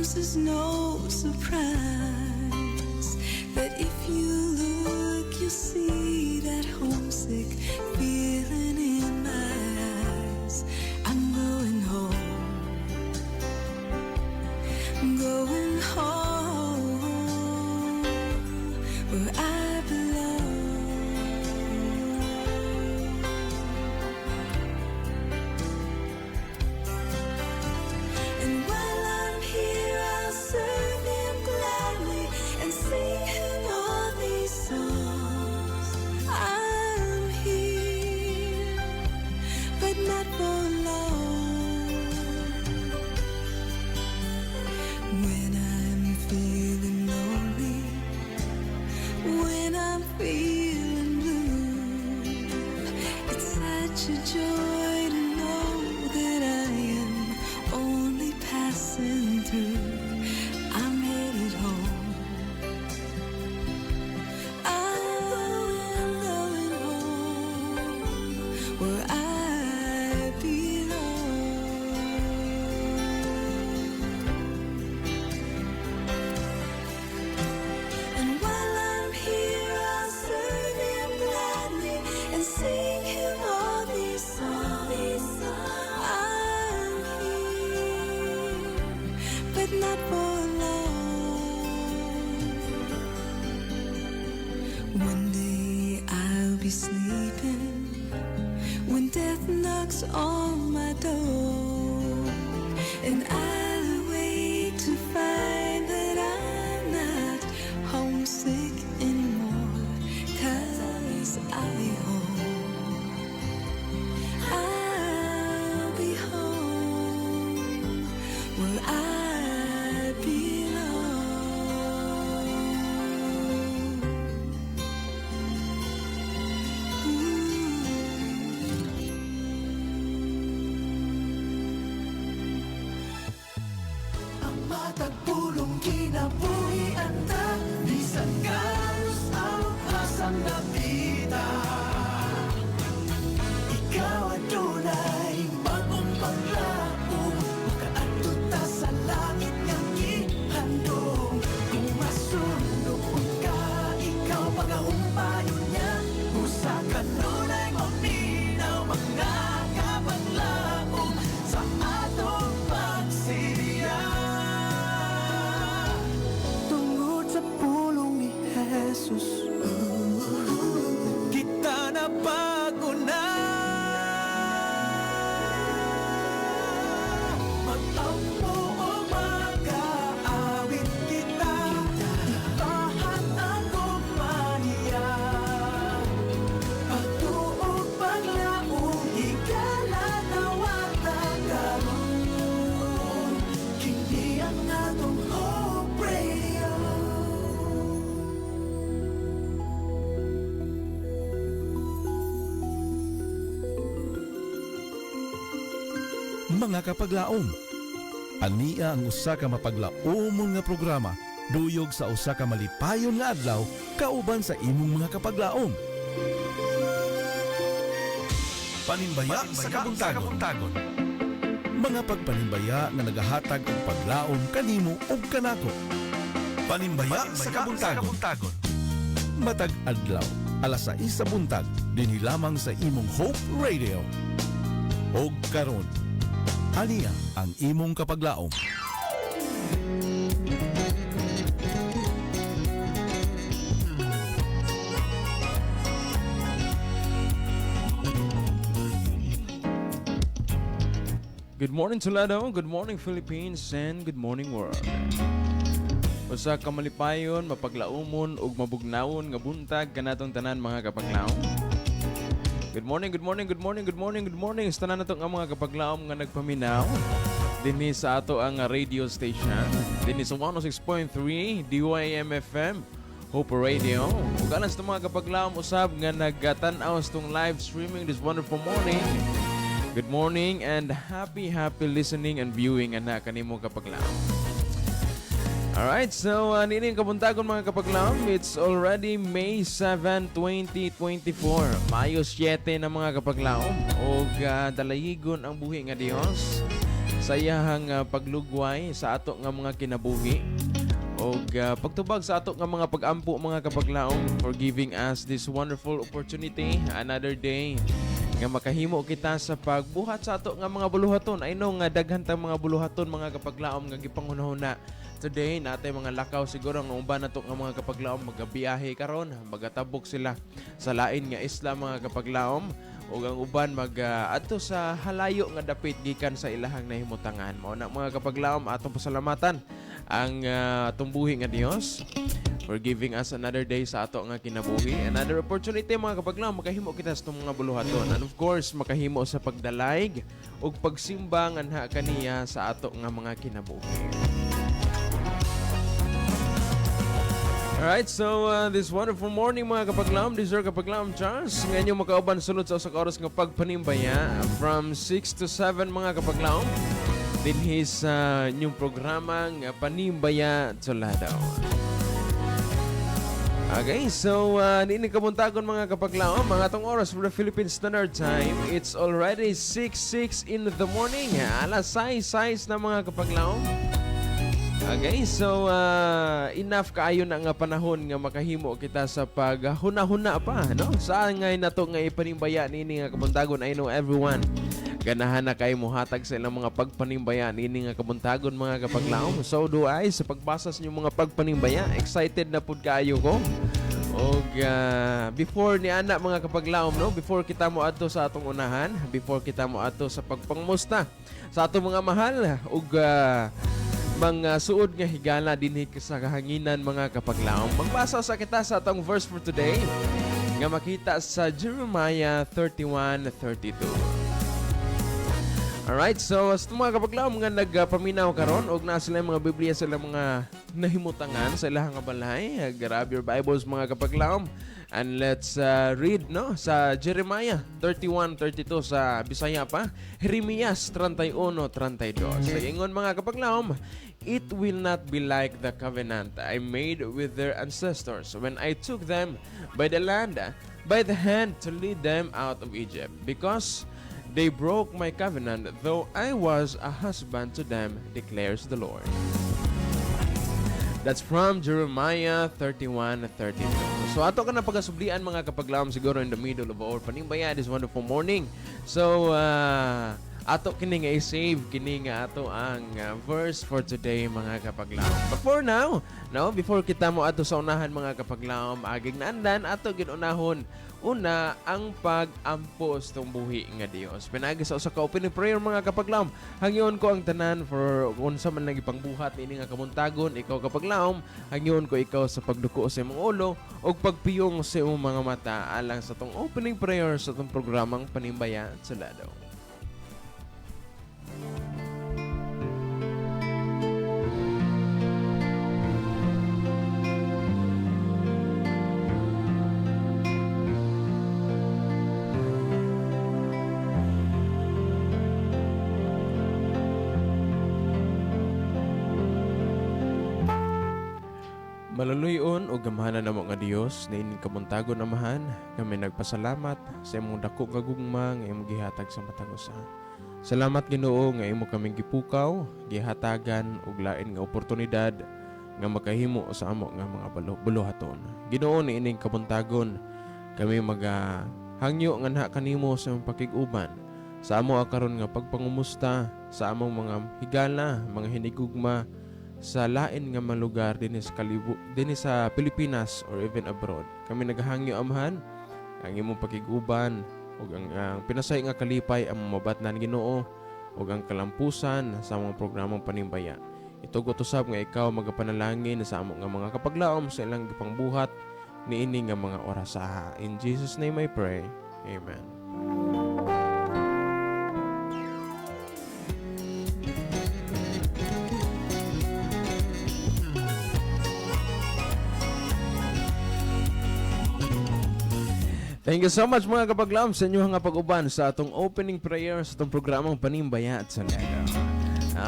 comes as no surprise that if you look, you'll see that homesick feeling in my eyes. I'm going home, going home, where I belong. And while I'm here, I'll serve him gladly and sing him all these songs. I'm here, but not for long. When I'm feeling lonely, when I'm feeling blue, it's such a joy to know that I am only passing through. I'm headed home. I'm going home, where I belong. And while I'm here, I'll serve him gladly and sing him all these songs. I'm here, but not for long. One day I'll be sleeping when death knocks on my door, and I'll awake to find that I'm not homesick anymore, 'cause I'll be home. I'll be home, where I belong. Ang matagpulong kinabuhian ta, bisan galos ang asang napita. Ikaw adunay bagong paglaom, makaadto ta sa langit nga gihandom. Kung masunog ka, ikaw pagahumpayon niya, usa ka nunay maminaw, mga kapaglaom sa atong pagsiya. Tungod sa pulong ni Jesus, kita na bago na. Magtampo o mag-aawit kita, itahan ang kumaniya. Pagtuog paglaong, higala nawata karon. Kini ang atong Hope Radio. Mga kapaglaom, ania ang usa ka mapaglaomon nga programa duyog sa usa ka malipayon nga adlaw kauban sa imong mga kapaglaom. Panimbaya sa kabuntagon. Mga pagpanimbaya nga nagahatag og paglaom kanimo ug kanako. Panimbaya sa kabuntagon. Matag adlaw, alas 6 sa buntag, dinhi lamang sa imong Hope Radio. Og karon, ania ang imong kapaglaom. Good morning Toledo, good morning Philippines, and good morning world. Usa ka malipayon, mapaglaumon ug mabugnawon nga buntag kanatong tanan mga kapaglaom. Good morning, good morning, good morning, good morning, good morning sa tanan natong mga kapaglaom nga nagpaminaw dinhi sa ato ang radio station dinhi sa 106.3 DYM FM Hope Radio. Ug alas sa mga kapaglaom usab nga nagatan-aw sa tong live streaming this wonderful morning. Good morning and happy listening and viewing ana kanimo kapaglaom. Alright, so nining kabuntagon mga kapaglaom, it's already May 7, 2024. Mayo 7 na mga kapaglaom. O dalayigon ang buhi nga Dios. sa iyahang paglugway sa ato nga mga kinabuhi og pagtubag sa ato nga mga pag-ampo mga kapaglaom, for giving us this wonderful opportunity, another day nga makahimo kita sa pagbuhat sa ato nga mga buluhaton. I know nga daghan tang mga buluhaton mga kapaglaom nga gipangunahuna today natay mga lakaw siguro nga uban nato nga mga kapaglaom magabiyahe karon, magatabok sila sa lain nga isla mga kapaglaom ug ang uban adto sa halayo nga dapit gikan sa ilahang nahimutangan. Mao na mga kapaglaom atong pasalamatan ang atong buhi nga Dios for giving us another day sa ato nga kinabuhi, another opportunity mga kapaglaom makahimo kita sa itong mga buluhaton, and of course makahimo sa pagdalayg ug pagsimba nganha kaniya sa ato nga mga kinabuhi. Alright, so this wonderful morning mga kapaglaom, this is Kapaglaom Charles. Ngayon makauban sulod sa usa ka oras nga pagpanimbaya from 6 to 7 mga kapaglaom. Din his new programa nga Panimbaya Tsoladaw. Okay, so nini kabuntagon mga kapaglaom, mga atong oras for the Philippine Standard Time. It's already 6:06 in the morning. Alas 6:06 na mga kapaglaom. Okay, so enough kaayo na nga panahon nga makahimo kita sa paghuna-huna pa, no? Saan nga nato nga ipanimbaya nini nga kabuntagon? I know everyone ganahan na kay muhatag sa ilang mga pagpanimbaya nini nga kabuntagon mga kapaglaom. So do I sa pagbasa sa inyong mga pagpanimbaya, excited na pud kaayo ko. Og before ni ana mga kapaglaom, no, before kita mo adto sa atong unahan, before kita mo adto sa pagpangmusta sa atong mga mahal ug mga suod nga higala dinhi sa kahanginan mga kapaglaom. Magbasa sa kita sa atong verse for today nga makita sa Jeremiah 31:32. Alright, so sa mga kapaglaom nga nagpaminaw karon og naa sila mga Biblia sa mga nahimutangan sa ilahang nga balay, grab your Bibles mga kapaglaom and let's read no sa Jeremiah 31:32 sa Bisaya pa, Jeremias 31:32. So ingon mga kapaglaom, it will not be like the covenant I made with their ancestors when I took them by the land, by the hand to lead them out of Egypt, because they broke my covenant, though I was a husband to them, declares the Lord. That's from Jeremiah 31:32. So ato ka na pagasublian mga kapaglaom siguro in the middle of our panimbaya this wonderful morning. So ato kini nga i-save kini nga ato ang verse for today mga kapaglaom. But for now, no, before kita mo ato sa unahan mga kapaglaom, agig naandan ato ginunahon una ang pag-ampo sa itong buhi nga Dios. Pinagi sa usa ka opening prayer mga kapaglaom. Hangyon ko ang tanan for unsa man lang ipangbuhat ini nga kamuntagon, ikaw kapaglaom, hangyon ko ikaw sa pagduko sa imong ulo o pagpiyong sa imong mga mata alang sa itong opening prayer sa itong programang Panimbaya Tsoladaw. Malaluyon o gamahanan namo nga Dios na ining kamuntagon amahan, kami nagpasalamat sa imong dako nga gugma nga imong gihatag sa matag usa. Salamat Ginoo nga imo kaming gipukaw, gihatagan og lain nga oportunidad nga makahimo sa amo nga mga buluhaton. Ginoo ni ining kamuntagon, kami hangyo nga nha kanimo sa imong pakig-uban sa amo karon nga pagpangumusta sa among mga higala, mga hinigugma sa lain nga mga lugar dinhi sa Pilipinas or even abroad. Kami naghangyo amahan ang imong pakiguban ug ang pinasay nga kalipay ang mabatnan Ginoo ug ang kalampusan sa among programang Panimbaya. Itugot usab nga ikaw magapanalangin sa amo nga mga kapaglaom sa ilang gipangbuhat niini nga mga orasaha. In Jesus name I pray. Amen. Thank you so much mga kapaglaom sa inyo nga pag-uban sa atong opening prayer sa atong programang Panimbaya Tsoladaw.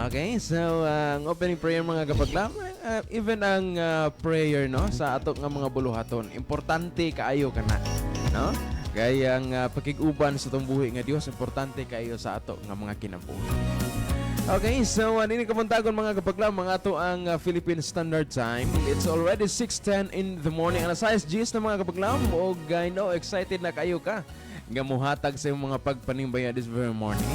Okay, so ang opening prayer mga kapaglaom, even ang prayer no sa ato nga mga buluhaton, importante kaayo kana, no? Kaya ang pakig-uban sa atong buhi nga Dios, importante kaayo sa ato nga mga kinabuhi. Okay, so nini kapuntagon mga kapaglam, mga ato ang Philippine Standard Time. It's already 6:10 in the morning. Alas 6 na mga kapaglam, o I know, excited na kayo ka. Nga muhatag sa mga pagpanimbaya this very morning.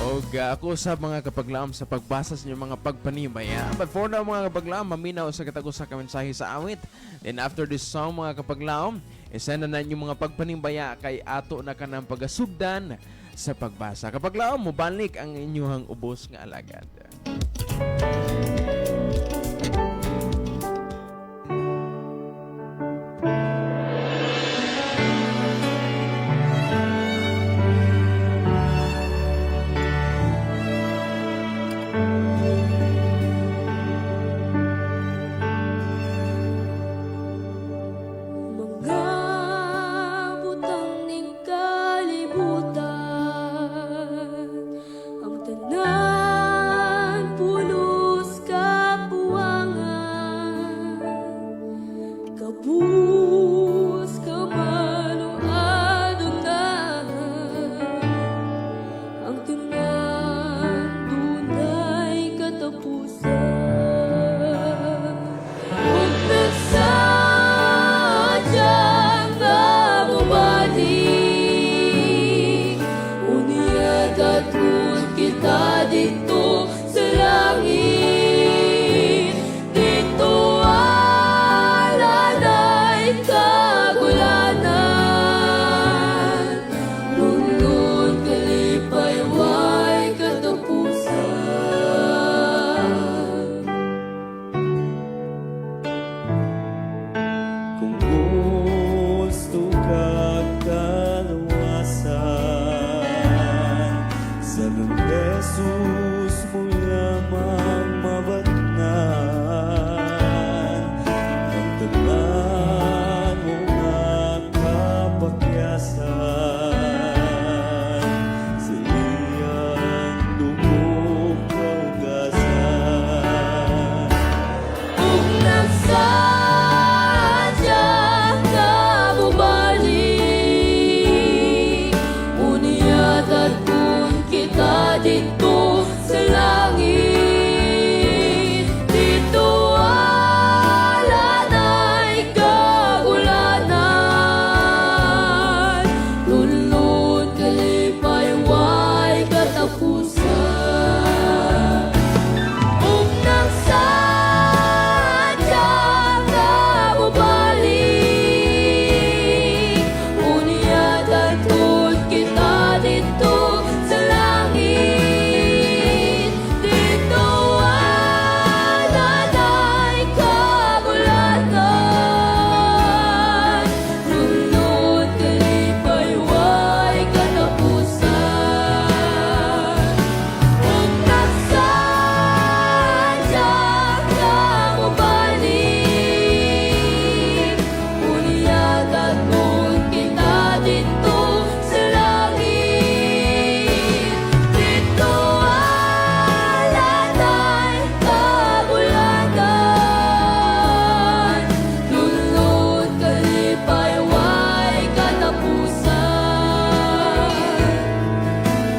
O ako sa mga kapaglam sa pagbasa sa inyong mga pagpanimbaya. But for now mga kapaglam, maminaw sa katago sa kamensahe sa awit. Then after this song mga kapaglam, isend na inyong mga pagpanimbaya kay ato na kanang pagasugdan sa pagbasa. Kapag laom mo, balik ang inyong ubos nga alagad. Mga butang ning kalibutan, ang tanan pulos kapuangan, kabus kamano adunay, ang tanan dunay katapusan. Huwag nagsadyang namubalik, uniya tatun kita dito sa langit. Dito alanay kagulanan, lulun kalipay way katapusan. Kung gusto kang kalawasan, sa ng Jesus mo lamang mabatnan. Ang tanan mo nga kapakyasan, sa iyang dugo kaugasan. Kung nagsadyang namubalik, uniya tatun kita dito sa langit. Dito alanay kagulanan, lulun kalipay way katapusan. Kung nagsadyang namubalik, uniya tatun kita dito sa langit. Dito alanay kagulanan, lulun kalipay way katapusan. Kung nagsadyang namubalik, uniya tatun kita dito sa langit. Dito alanay kagulanan, lulun kalipay way katapusan.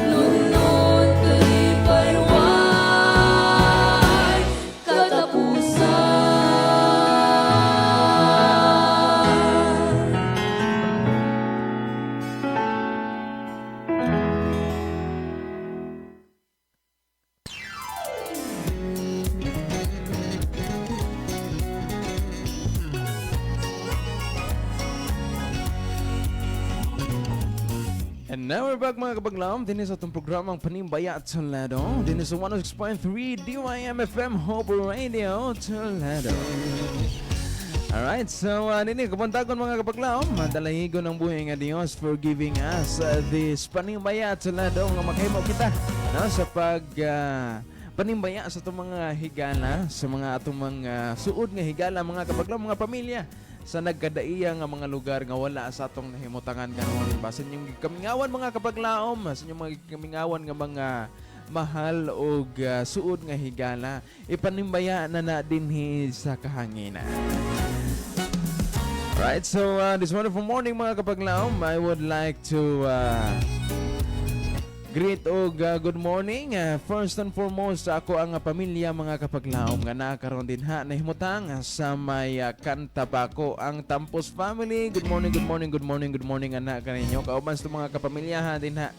Lulun kalipay way katapusan. And now we're back mga kapaglam. Din sa itong programang Panimbaya at Toledo. Din sa 106.3 DYM-FM Hope Radio Toledo. Alright, so nini kapuntagon mga kapaglam. Madalahigo ng buhay nga Diyos for giving us this Panimbaya at Toledo nga makahimo kita sa pag panimbaya sa itong mga higala, sa mga atong mga suod nga higala mga kapaglam, mga pamilya sa nagkadaiya nga mga lugar nga wala sa atong nahimutangan karon. Basin yung kamingawan mga kapaglaom, sa inyong mga kamingawan nga mga mahal o suod nga higala, ipanimbaya na dinhi sa kahanginan. Right, so this wonderful morning mga kapaglaom, I would like to Great og good morning. First and foremost sa ako ang pamilya mga kapaglaom nga nakaroon din ha nahimutang sa may Kantabako ang Tampos family. Good morning, good morning, good morning, good morning anak kaninyo. Kauban sa mga kapamilya ha din ha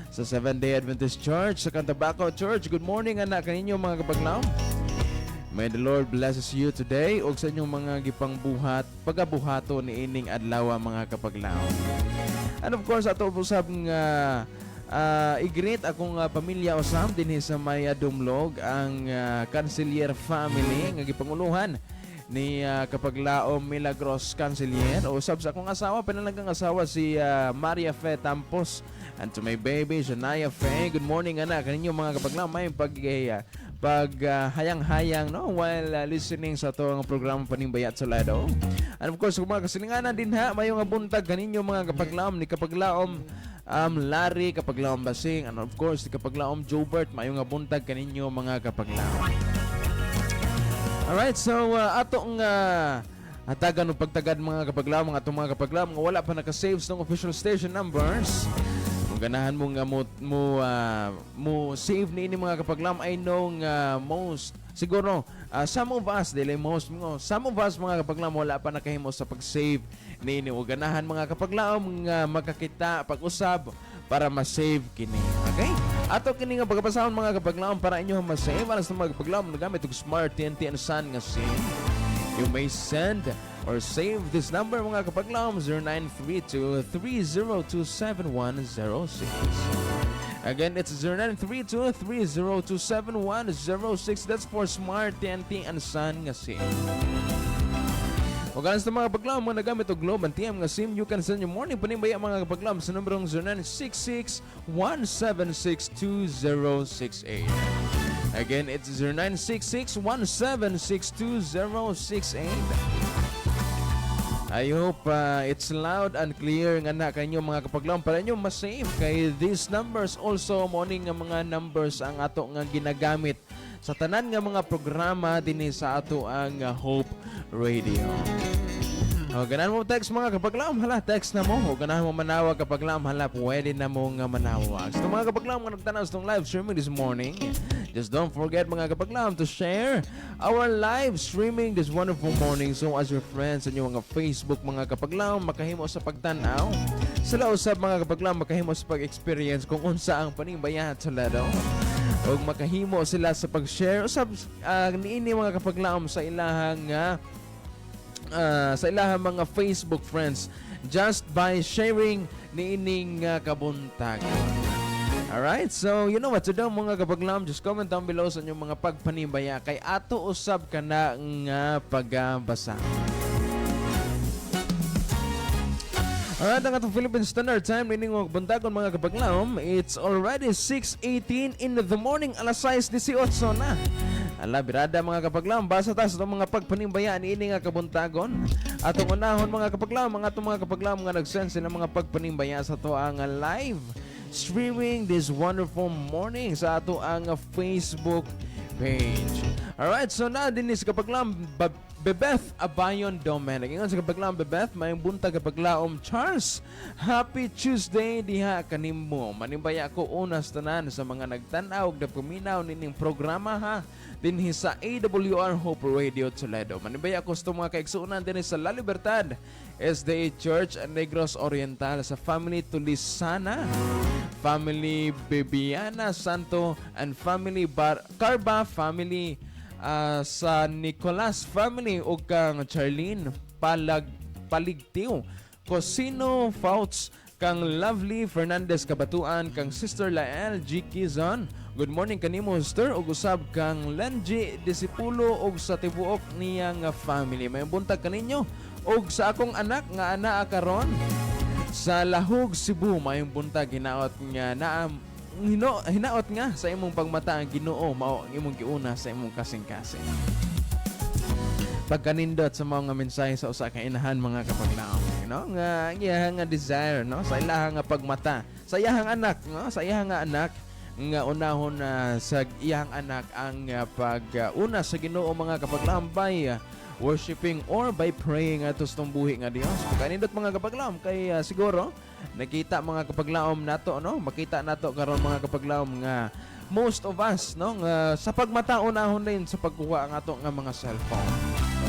sa Seventh-day Adventist Church sa Kantabako Church. Good morning anak kaninyo mga kapaglaom. May the Lord blesses you today og sa inyong mga gipang buhat pagabuhato ni ining adlaw mga kapaglaom. And of course ato usab nga i-greet akong pamilya usab dinhi sa may Dumlog ang Cancelier family nga gipanguluhan ni kapaglaom Milagros Cancelier o usab sa akong asawa pinalagang asawa si Maria Fe Tampos and to my baby Shania Fe. Good morning anak kaninyo mga kapaglaom. May hayang-hayang no while listening sa atong programa Panimbayat sa Lado. And of course kung mga kasilinganan din ha mayong buntag kaninyo mga kapaglaom ni kapaglaom Larry, kapaglaom Basing, and of course ni kapaglaom Jobert mayong buntag kaninyo mga kapaglaom. Alright, so atong hatagan o pagtagad mga kapaglaom atong mga kapaglaom nga wala pa naka-save ng official station numbers. Ganahan mo nga mo save ni ini mga kapaglaom. I know most siguro some of us mga kapaglaom wala pa nakahimo sa pag-save ni ini. O ganahan mga kapaglaom nga makakita pag-usab para ma-save kini. Okay? Ato kini nga pagpasahon mga kapaglaom para inyo ma-save alas ng mga kapaglaom nagamit og Smart TNT and Sun nga SIM. You may send or save this number mga kapaglaom 0932-302-7106. Again, it's 0932-302-7106. That's for Smart TNT and Sun nga SIM. O ganas na mga kapaglaom mga nagamit o Globe and TM nga SIM, you can send your morning panimbaya mga kapaglaom sa numberong 0966-176-2068. Again, it's 0966-176-2068. I hope it's loud and clear nga na kanyo mga kapaglaom para nyo ma-save kay these numbers also morning nga mga numbers ang ato nga ginagamit sa tanan nga mga programa dinhi sa ato ang Hope Radio. O ganahan mo text mga kapaglaom hala text na mo o ganahan mo manawag kapaglaom hala pwede na mo nga manawag. So mga kapaglaom nga nagtanaw sa live streaming this morning, just don't forget mga kapaglaom to share our live streaming this wonderful morning. So as your friends sa inyong mga Facebook mga kapaglaom makahimo sa pagtanaw. Sila usab mga kapaglaom makahimo sa pag-experience kung unsa ang panimbayan sa lado. O makahimo sila sa pag-share usab niini mga kapaglaom sa ilahang mga Facebook friends just by sharing niining kabuntag. Alright, so you know what to do mga kapaglaom. Just comment down below sa inyong mga pagpanibaya kay ato usab ka na nga pagbasa. Alright, ang atong Philippine Standard Time nining mga buntagon mga kapaglaom. It's already 6:18 in the morning. Alas 6:18 na. Ala, birada mga kapaglaom. Basa ta sa mga pagpanimbayaan ini nga kabuntagon. Atong unahon mga kapaglaom, atong mga kapaglaom nga nag-send sila mga pagpanimbaya sa ato ang live streaming this wonderful morning sa ato ang Facebook page. Alright, so na din sa kapaglaom Bebeth Abayon Domenic. Ingon sa kapaglaom Bebeth, mayong buntag kapaglaom Charles. Happy Tuesday diha kanimo. Manimbaya ko unas tanan sa mga nagtanaw ug nagpaminaw nining programa ha dinhi sa AWR Hope Radio Toledo. Manimbaya ko sa mga kaigsuonan dinhi sa La Libertad SDA Church Negros Oriental sa family Tulisana, family Bibiana Santo and family Carba family sa Nicolas family o kang Charlene Paligtiw, Cosino Fouts, kang Lovely Fernandez Kabatuan, kang Sister Lael G. Kizon. Good morning kanimo sister ug usab kang Lenji Disipulo ug sa tibuok niyang family. May buntag kaninyo ug sa akong anak nga anaa karon sa Lahog, Cebu. May buntag hinaot nga hinaot nga sa imong pagmata ang Ginoo mao ang imong giuna sa imong kasing-kasing. Pagkanindot sa mga mensahe sa usa ka inahan mga kapaglaom, nga iyang nga desire sa ilahang nga pagmata sa iyang anak, sa iyang nga anak nga unahon sa iyang anak ang pag-una sa Ginoo mga kapaglaom by worshiping or by praying ato sa buhi nga Dios. Pagkanindot mga kapaglaom kay siguro nakita mga kapaglaom nato, no? Makita nato karon mga kapaglaom nga most of us, no, nga sa pagmataon-ahon din sa pagkuha ang ato nga mga cellphone.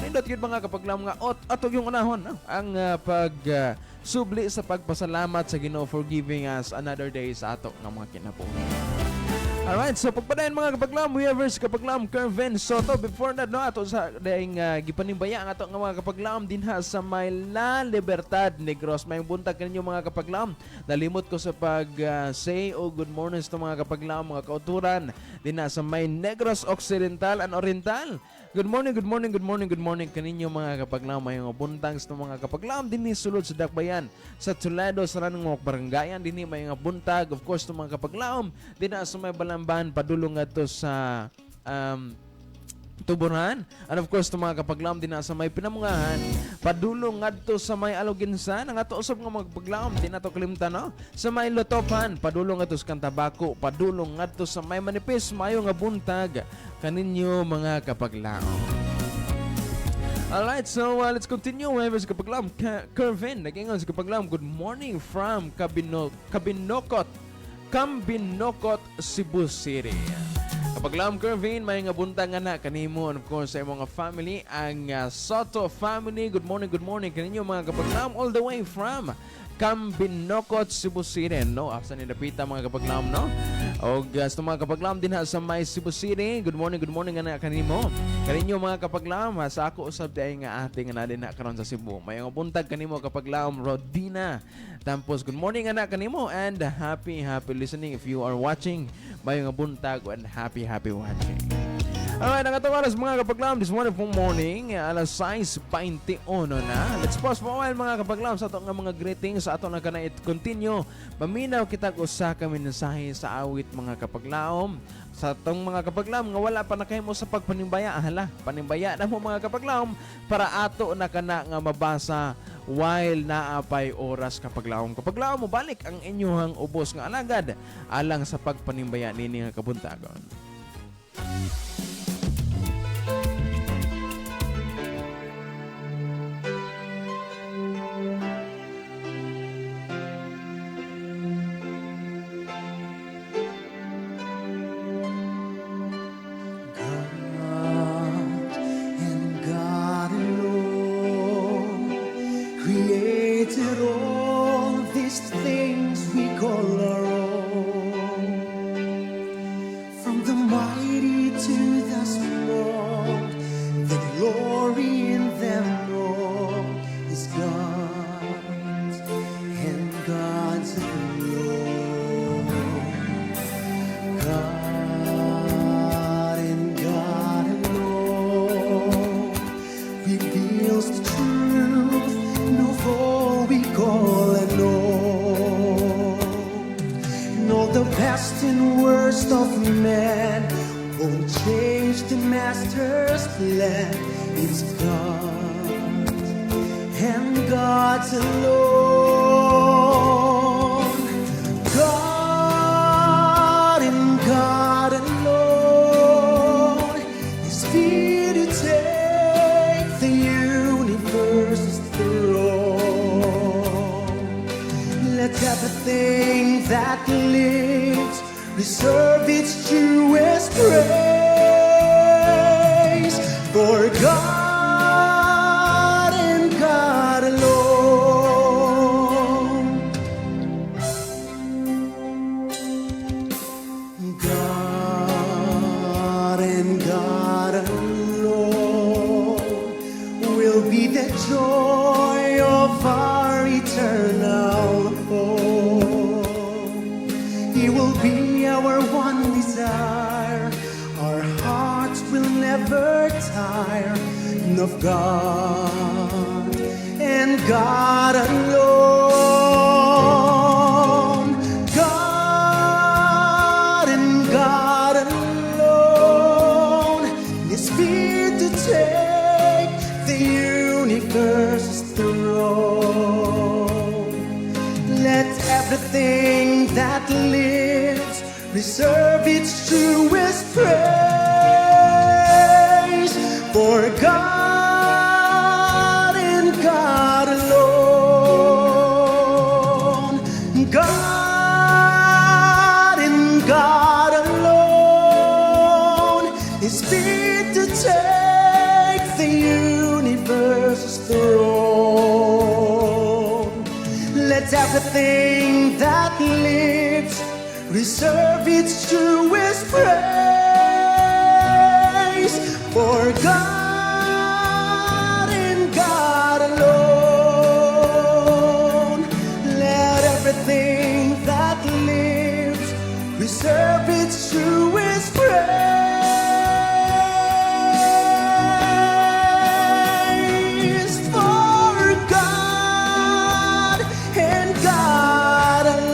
Nindot yun mga kapaglaom nga ato yung unahon, no? Ang subli sa pagpasalamat sa Ginoo for giving us another day sa ato nga mga kinabuhi. Alright, so pagpadayon mga kapaglaom, whoever's kapaglaom Kervin Soto. Before that, no, ato sa daing gipanimbaya ang ato nga mga kapaglaom dinha sa may La Libertad Negros. May buntag kaninyo mga kapaglaom. Nalimot ko sa say good morning sa mga kapaglaom, mga kauturan dinha sa may Negros Occidental and Oriental. Good morning, good morning, good morning, good morning kaninyo mga kapaglaom. May buntang sa mga kapaglaom dinhi sulod sa Dakbayan sa Toledo sa ranong barangayan dinhi may nga buntag of course sa mga kapaglaom dinha sa may Balamban padulong adto sa Tuburan. And of course, mga kapaglaom din sa may Pinamungahan, padulong ngadto sa may Aluginsan, ang ato usab nga mga kapaglaom din nato kalimtan, no? Sa may Lotopan, padulong ngadto sa Cantabaco, padulong ngadto sa may Manipis, mayo nga buntag kaninyo mga kapaglaom. Alright, so let's continue. Whoever sa kapaglaom, Kervin, nagingon sa kapaglaom, good morning from Kabinokot, Cebu City. Kapaglaom Kervin, may nga buntang nga na kanimo and of course sa mga family, ang Soto family. Good morning kaninyo mga kapaglaom all the way from Kabinokot, Cebu City. No, asa ni dapita mga kapaglaom, no? O sa mga kapaglaom din sa may Cebu City. Good morning nga na kanimo. Kaninyo mga kapaglaom, sa ako usab day nga ating na din na karon sa Cebu. May nga buntag kanimo kapaglaom Rodina. Tampos good morning nga na kanimo and happy listening if you are watching. May nga buntag and happy watching. Alright, ang atong oras mga kapaglaom this wonderful morning, alas 6:21 na. Let's pause for a while mga kapaglaom sa atong mga greetings sa atong na kanait continue. Paminaw kita usa ka mensahe sa awit mga kapaglaom. Sa atong mga kapaglaom nga wala pa na kahimo sa pagpanimbaya, hala, panimbaya na mo mga kapaglaom para ato na kana nga mabasa while naapay oras kapaglaom. Kapaglaom mo balik ang inyong ubos nga alagad alang sa pagpanimbaya nini nga kabuntagon. Created all these things we call our own, from the mighty to the small, the glory in them all is God's and God's alone. God and God alone reveals the truth. All we call and know the best and worst of man won't change the master's plan. It's God and God's alone. God and God alone is here to take the universe's throne. Let everything that lives reserve its truest praise for God and God alone. God and God alone will be the joy of our eternal home. He will be our one desire. Our hearts will never tire of God and God alone. God and God alone is here to take the universe's throne. Let everything that lives reserve its truest praise for God and God alone. worthy to take the universe's throne. Let everything that lives reserve its truest praise for God and God alone. Let everything that lives reserve its truest praise for God and God alone.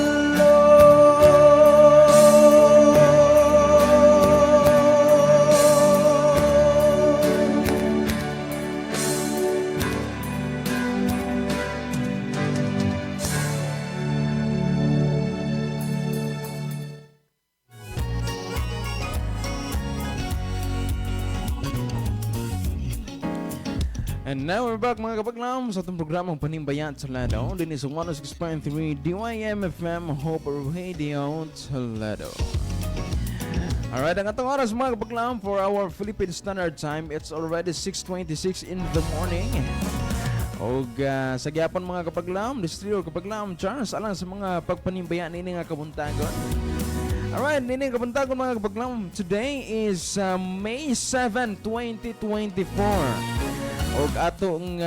And now we're back mga kapaglam sa itong programang Panimbayan Toledo. Din is 106.3 DYM-FM Hope Radio Toledo. Alright, ang atong oras mga kapaglam for our Philippine Standard Time. It's already 6:26 in the morning. O sa gyapon mga kapaglam, Distrio kapaglam, Charles, alang sa mga pagpanimbayan nini nga kabuntagon. Alright, nini kabuntagon mga kapaglam. Today is May 7, 2024. Og atong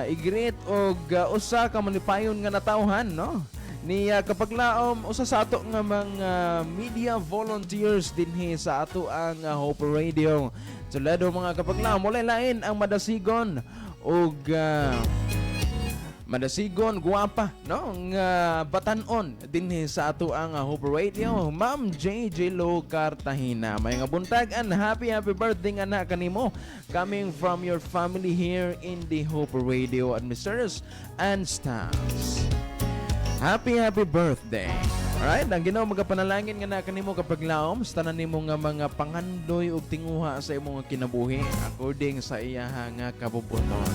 i-greet og usa ka manipayon nga natawhan no ni kapaglaom usa sa ato nga mga media volunteers dinhi sa ato ang Hope Radio Toledo mga kapaglaom. Walay lain ang madasigon og madasigon guwapa no nga batan-on dinhi sa ato ang Hope Radio, Ma'am JJ Lo Cartagena. May nga buntag and happy birthday nga na kanimo coming from your family here in the Hope Radio administrators and staffs. Happy birthday. Alright, ang Ginoo magapanalangin nga na kanimo kapag laom sa tanan nimo nga mga pangandoy ug tinguha sa imong kinabuhi according sa iyaha nga kabubuton.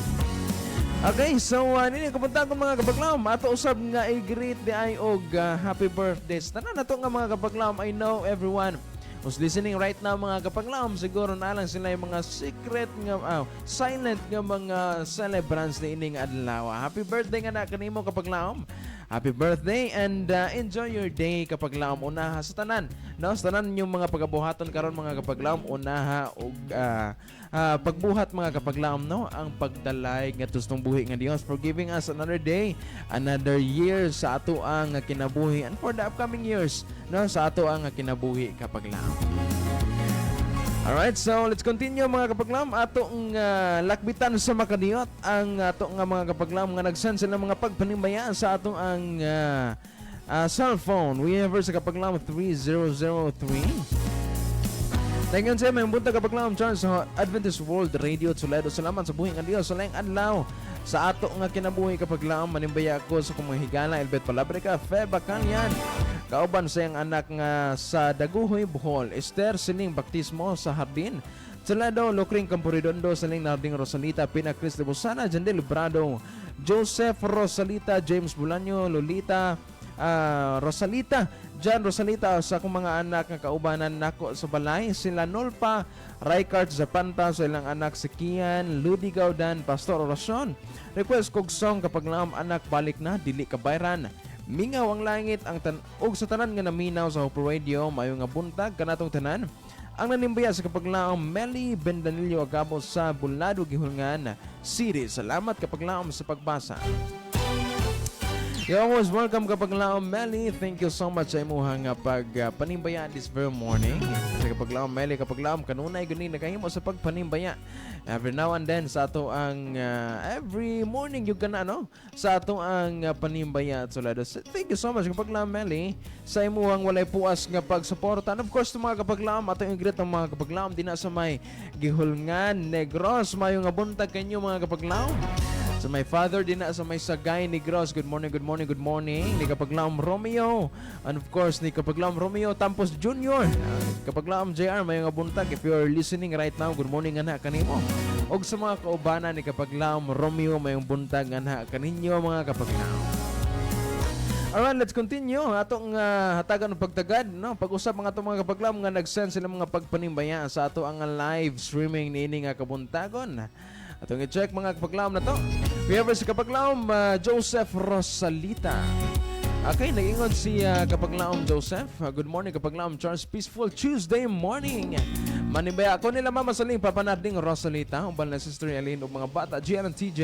Okay, so nini kapunta ko mga kapaglaom. Ato usab nga i-greet di ay og happy birthdays. Tanan nato nga mga kapaglaom. I know everyone who's listening right now mga kapaglaom. Siguro na lang sila yung mga secret nga silent nga mga celebrants ni ining adlaw. Happy birthday nga na kanimo kapaglaom. Happy birthday and enjoy your day kapaglaom. Unaha sa tanan. No, sa tanan yung mga pagabuhaton karon mga kapaglaom. Unaha og pagbuhat mga kapaglaom no ang pagdalay nga tustong buhi nga Dios for giving us another day, another year sa ato ang kinabuhi and for the upcoming years no sa ato ang kinabuhi kapaglaom. Alright, so let's continue mga kapaglaom. Atong lakbitan sa makadiyot ang ato nga mga kapaglaom nga nagsan sila mga pagpanimbayan sa atong ang cellphone. We have sa kapaglaom 3003. Thank you sa may buntag kapaglaom Charles sa Adventist World Radio Toledo. Salamat sa buhi nga Dios sa laing adlaw sa ato nga kinabuhi kapaglaom. Manimbaya ako sa kumang higala Elbet Palabrica Feba Kanyan. Kauban sa iyang anak nga sa Daguhoy, Bohol. Esther Siling Baptismo sa Hardin Toledo. Lucring Campuridondo Siling Narding Rosalita Pina Cris de Bosana Jandel Librado Joseph Rosalita James Bulanyo Lolita Rosalita Jan Rosalita sa akong mga anak nga kaubanan nako sa balay sila Nolpa Raikart Zapanta sa ilang anak si Kian Ludi Gaudan Pastor Oracion. Request kog song kapag laom anak balik na dili kabayran mingaw ang langit ang og sa tanan nga naminaw sa Hope Radio mayo nga buntag kanatong tanan ang nanimbaya sa kapaglaom Meli Bendanillo Agabo sa Bulado Gihulngan City. Salamat kapaglaom sa pagbasa. You're always welcome kapaglaom Meli. Thank you so much sa imuhang pagpanimbaya this very morning. Sa kapaglaom Meli, kapaglaom kanunay guni nakahimo sa pagpanimbaya. Every now and then sa ato ang every morning yung kana no sa ato ang panimbaya at Toledo. Thank you so much kapaglaom Meli sa imuhang walay puas nga pagsuporta. And of course mga kapaglaom ato yung greet ng mga kapaglaom di na sa may Gihulngan Negros mayo nga buntag kanyo mga kapaglaom. Sa my father din na sa may Sagay Negros. Good morning, good morning, good morning. Ni Kapaglaom Romeo. And of course, ni Kapaglaom Romeo Tampos Jr. Kapaglaom JR, may nga buntag. If you're listening right now, good morning nga kanimo. Og sa mga kaubanan ni Kapaglaom Romeo, may buntag nga kaninyo mga kapaglaom. Alright, let's continue. Atong hatagan ng pagtagad, no? Pag-usap mga itong mga kapaglam nga nag-send sila mga pagpanimbaya sa ato ang live streaming ni nga kabuntagon. Atong i-check mga kapaglam na to. We have si kapaglam Joseph Rosalita. Okay, nag-ingon si kapaglam Joseph. Good morning kapaglam Charles. Peaceful Tuesday morning. Manimbaya ako nila mama saling papanading Rosalita. Umbal na sister Eileen o mga bata GL and TJ.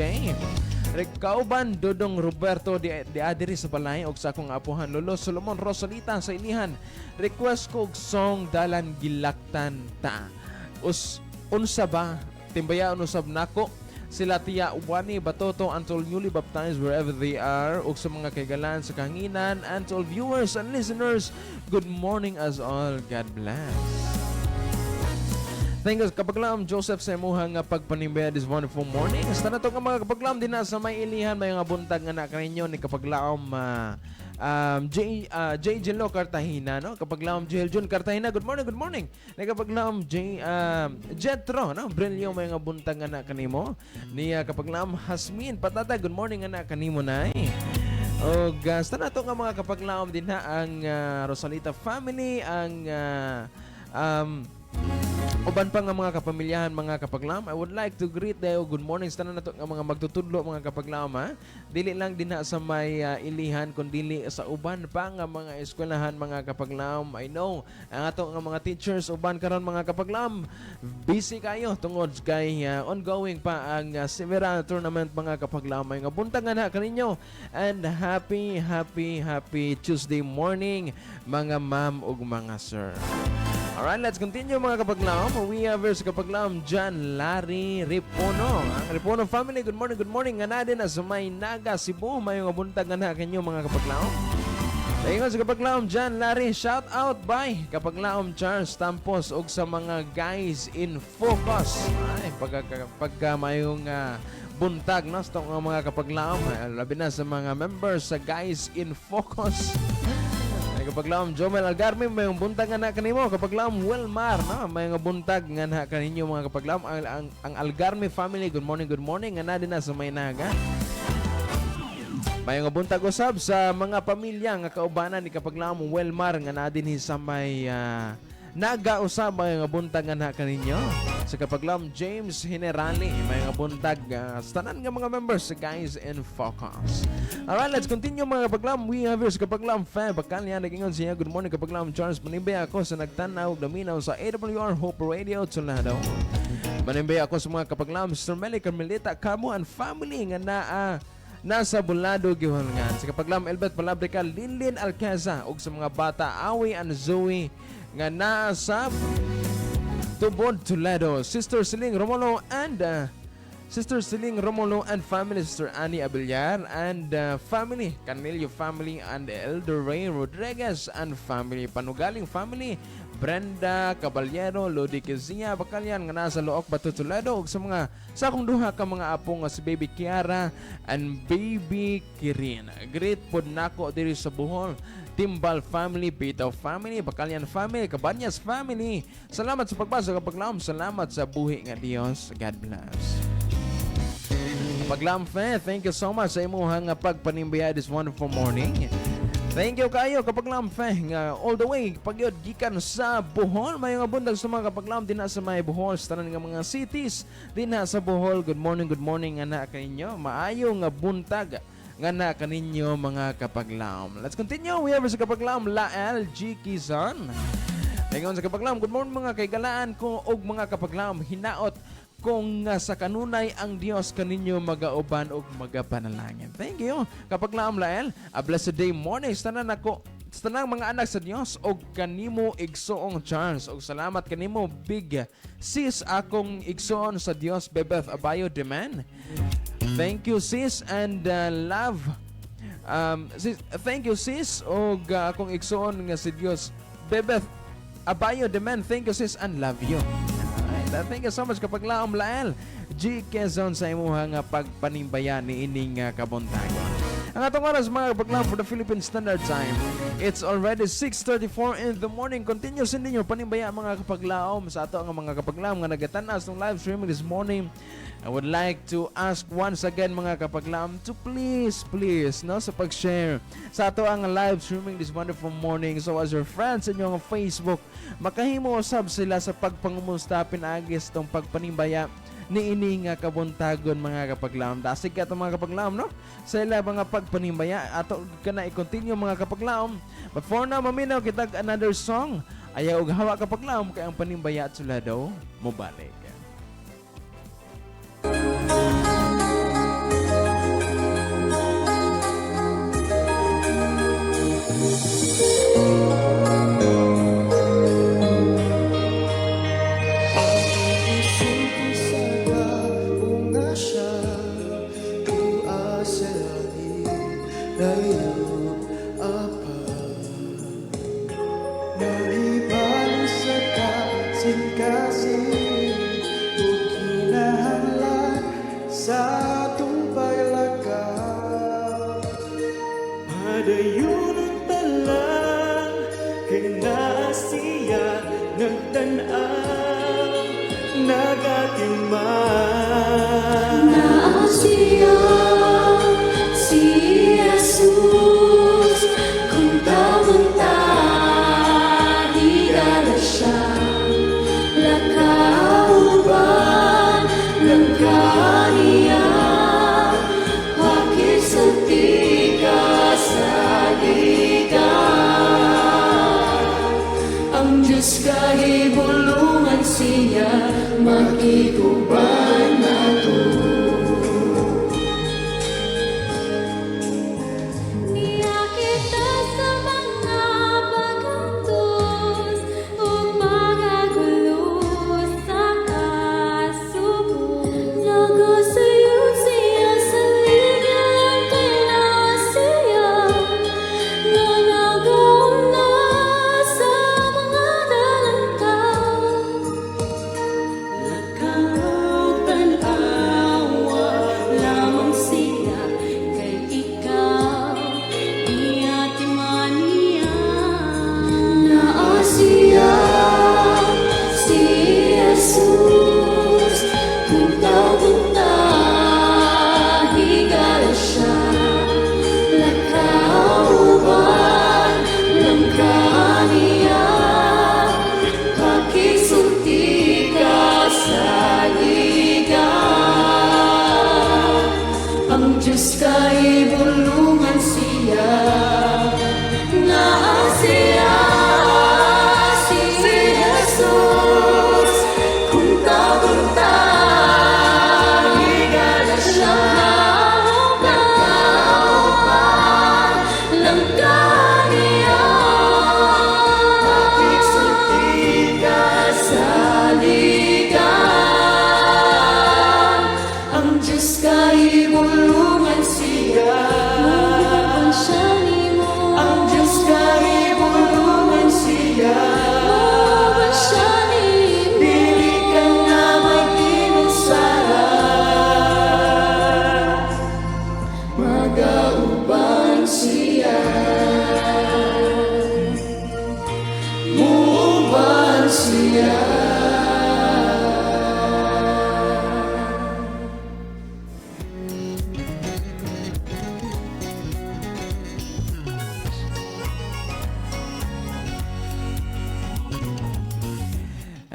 Kauban Dodong Roberto di adiri sa balay og sa akong apuhan Lolo Solomon Rosalita sa ilihan. Request ko og song Dalan Gilaktan Ta. Unsa ba timbaya unusab nako sila tiya Wani Batoto until newly baptized wherever they are ug sa mga kaigalan sa kanginan and to all viewers and listeners, good morning as all. God bless. Thank you kapaglam Joseph sa imuhang pagpanimbaya this wonderful morning. Sa nato nga mga kapaglam din na sa may ilihan may nga buntag nga na kaninyo ni kapaglam J Jello Cartagena, no? Kapaglam J Jun Cartagena. Good morning. Ni kapaglam Jetro, no? Brilyo may nga buntag nga na kanimo. Ni kapaglam Hasmin Patata. Good morning nga na kanimo nay. Og sa nato nga mga kapaglam din na ang Rosalita family, ang uban pa nga mga kapamilyahan, mga kapaglam. I would like to greet dayo good morning sa tanan nato nga mga magtutudlo mga kapaglam, ha? Dili lang din na sa may ilihan kundi sa uban pa nga mga eskwelahan mga kapaglam. I know ang ato nga mga teachers uban karon mga kapaglam busy kayo tungod kay ongoing pa ang several tournament mga kapaglam. May nga buntag nga na kaninyo and happy Tuesday morning mga ma'am ug mga sir. Alright, let's continue mga kapaglam. We have verse kapaglam John Larry Ripono. Ang Ripono family, good morning. Nga na din sa may Naga, Cebu. May mga buntag nga na kanyo mga kapaglam. Daingon sa kapaglam John Larry, shout out by kapaglam Charles Tampos og sa mga guys in focus. Ay, pagka mayong buntag no, sa mga kapaglam. Labi na sa mga members sa guys in focus. Kapaglam Jomel Algarme may buntag nga na kanimo. Kapaglam Wilmar, no? May nga buntag nga na kaninyo mga kapaglam. Ang Algarme family, good morning. Nga na din na sa may Naga. May nga buntag usab sa mga pamilya nga kaubanan ni kapaglam Wilmar nga na din sa may Naga usab may nga buntag nga na kaninyo. Sa kapaglam James Generali may nga buntag sa tanan nga mga members sa guys in focus. Alright, let's continue mga kapaglam. We have here sa kapaglam Feb Bakalya nag-ingon siya. Good morning kapaglam Charles. Manimbay ako sa nagtanaw daminaw sa AWR Hope Radio Tolado. Manimbay ako sa mga kapaglam Sir Meli Carmelita Cabo and family nga nasa Bulado Gihongan. Sa kapaglam Elbet Palabrica Linlin Alcaza ug sa mga bata Awi and Zoe nga nasa Tubod Toledo. Sister Siling Romulo and family, Sister Annie Abellar and family, Canelio family and Elder Ray Rodriguez and family, Panugaling family, Brenda Caballero, Lodi Quezia, Bakalyan nga nasa Look Bato Toledo ug sa mga sa akong duha ka mga apo nga si Baby Kiara and Baby Kirin. Great pod nako diri sa Bohol. Timbal family, Pitaw family, Bakalyan family, Cabanyas family. Salamat sa pagbasa kapaglam. Salamat sa buhi nga Dios. God bless. Kapaglam Fe, thank you so much sa imuhang pagpanimbaya this wonderful morning. Thank you kayo kapaglam Fe nga all the way pagyod gikan sa Bohol. May nga bundag sa mga kapaglam din na sa may Bohol sa tanan nga mga cities din na sa Bohol. Good morning anak kaninyo. Maayo nga buntag nga na kaninyo mga kapaglam. Let's continue. We have sa kapaglam Lael G. Kizan. Ngayon sa kapaglam, good morning mga kaigalaan ko og mga kapaglam. Hinaot kung sa kanunay ang Dios kaninyo magauban og magapanalangin. Thank you. Kapaglam Lael, a blessed day morning. Tanan ako sa tanang mga anak sa Dios og kanimo igsoong Charles og salamat kanimo big sis akong igsoon sa Dios Bebeth Abayo Deman. Thank you sis and love. Thank you sis og akong igsoon nga si Dios Bebeth Abayo Deman. Thank you sis and love you. Alright, thank you so much kapaglaom Lael G. Quezon sa imuha nga pagpanimbayan ni ining kabuntagon. Ang atong oras mga kapaglaom for the Philippine Standard Time. It's already 6:34 in the morning. Continue sending your panimbaya mga kapaglaom sa ato ang mga kapaglaom nga nagatanas ng live streaming this morning. I would like to ask once again mga kapaglaom to please no sa pag-share sa ato ang live streaming this wonderful morning. So as your friends in yung Facebook, makahimo usab sila sa pagpangumusta pinagis tong pagpanimbaya ni ini nga kabuntagon mga kapaglaom. Dasig ka itong mga kapaglaom, no? Sa ila mga pagpanimbaya, ato ka na i-continue mga kapaglaom. But for now, maminaw kita another song. Ayaw og hawa kapaglaom kay ang panimbaya at sula daw mo balik.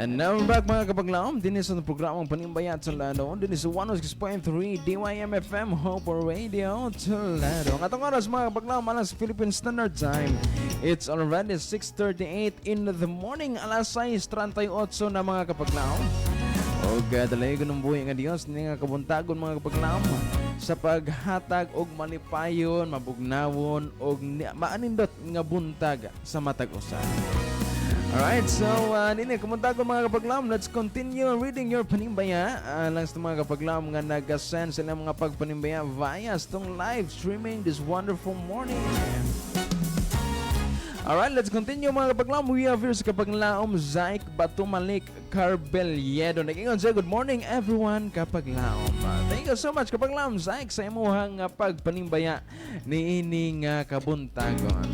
And now we're back mga kapaglaom. Din sa programang Panimbayat Tulado. Din sa 106.3 DYM-FM Hope Radio Tulado. Ang atong oras mga kapaglaom alas Philippine Standard Time. It's already 6:38 in the morning. Alas 6:38 na mga kapaglaom. O gadalay ko ng buhay nga Diyos ni nga kabuntagon mga kapaglaom sa paghatag og malipayon, mabugnawon og maanindot nga buntag sa matag usa. Alright, so nini, kumuntagon mga kapaglaom. Let's continue reading your panimbaya. Lang sa mga kapaglaom nga nag-send sila mga pagpanimbaya via itong live streaming this wonderful morning. Alright, let's continue mga kapaglaom. We have here sa kapaglaom Zaik Batumalik Carbeliedo. Nag-ingon siya, good morning everyone kapaglaom. Thank you so much kapaglaom Zaik sa imuhang pagpanimbaya ni ining kabuntagon.